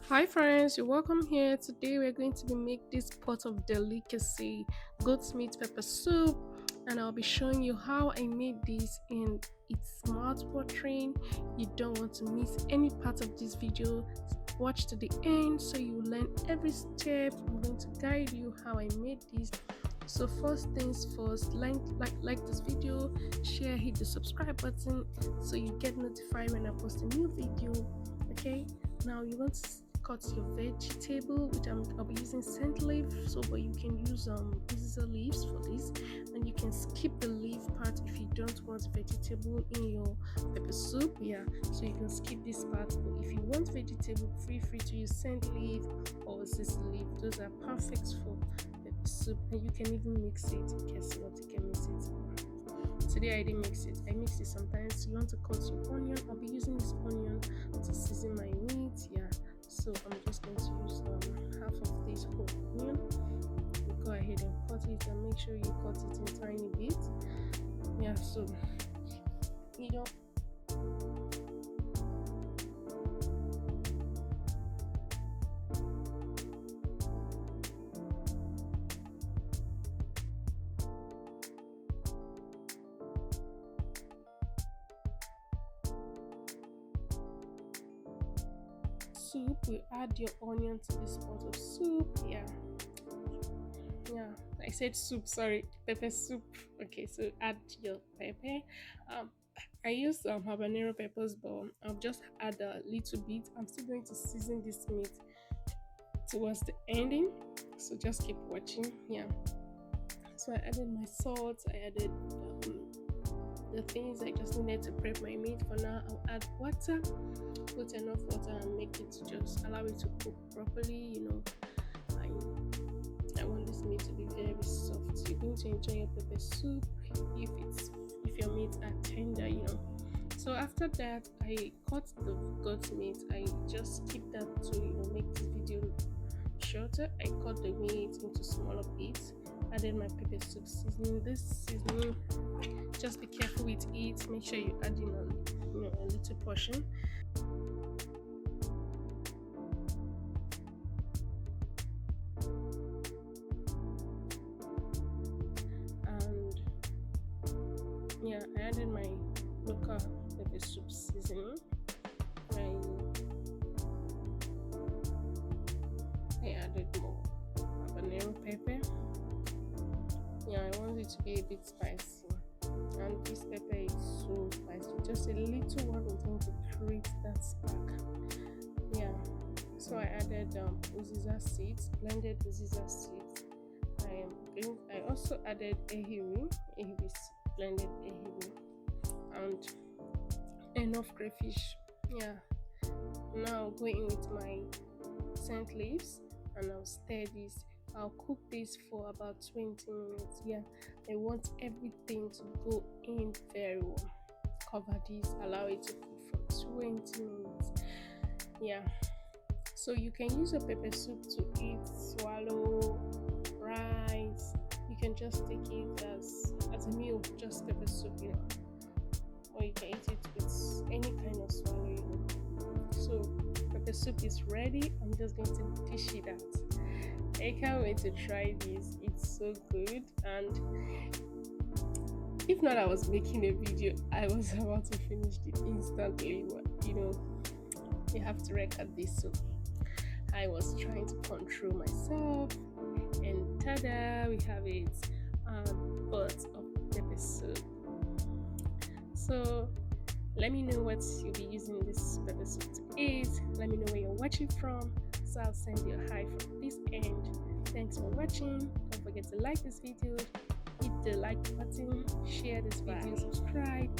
Hi friends, you're welcome here. Today we're going to be make this pot of delicacy, goat's meat pepper soup, and I'll be showing you how I made this and it's mouth-watering. You don't want to miss any part of this video. Watch to the end so you learn every step. I'm going to guide you how I made this. So first things first, like this video, share, hit the subscribe button so you get notified when I post a new video. Okay, now you want to cut your vegetable, which I'll be using scent leaf, so but you can use uziza leaves for this, and you can skip the leaf part if you don't want vegetable in your pepper soup. Yeah, so you can skip this part, but if you want vegetable, feel free to use scent leaf or uziza leaf. Those are perfect for pepper soup, and you can even mix it. Guess what, you can mix it. Today I didn't mix it. I mix it sometimes. You want to cut your onion. I'll be using this onion to season my meat. Yeah. So I'm just going to use half of this whole onion. You go ahead and cut it and make sure you cut it in tiny bits. Yeah. So you know. Soup, you add your onion to this pot of soup. Yeah, I said soup, sorry, pepper soup. Okay, so add your pepper. um I use habanero peppers, but I'll just add a little bit. I'm still going to season this meat towards the ending, so just keep watching. Yeah, so I added my salt, I added the things I just needed to prep my meat. For now, I'll add water. Put enough water and make it, just allow it to cook properly. I want this meat to be very soft. You're going to enjoy your pepper soup if your meat are tender. So after that, I cut the goat meat. I just keep that to make this video shorter. I cut the meat into smaller bits. Added my pepper soup seasoning. This seasoning, just be careful with it. Make sure you add in a little portion. And yeah, I added my local pepper soup seasoning. I added more habanero pepper. Yeah, I want it to be a bit spicy, and this pepper is so spicy. Just a little one is going to create that spark. Yeah, so I added uziza seeds, blended uziza seeds. I also added ehiri blended ehiri, and enough crayfish. Yeah, now go in with my scent leaves and I'll stir this. I'll cook this for about 20 minutes. Yeah, I want everything to go in very well. Cover this, allow it to cook for 20 minutes. Yeah, so you can use a pepper soup to eat, swallow, rice. You can just take it as a meal, just pepper soup, or you can eat it with any kind of swallow. So pepper soup is ready. I'm just going to dish it out. I can't wait to try this. It's so good. And if not, I was making a video, I was about to finish it instantly. But you have to record this. So I was trying to control myself, and tada, we have it. Pot of pepper soup. So let me know what you'll be using this pepper soup to eat. Let me know where you're watching from, so I'll send you a hi from this end. Thanks for watching. Don't forget to like this video, hit the like button, share this video, subscribe.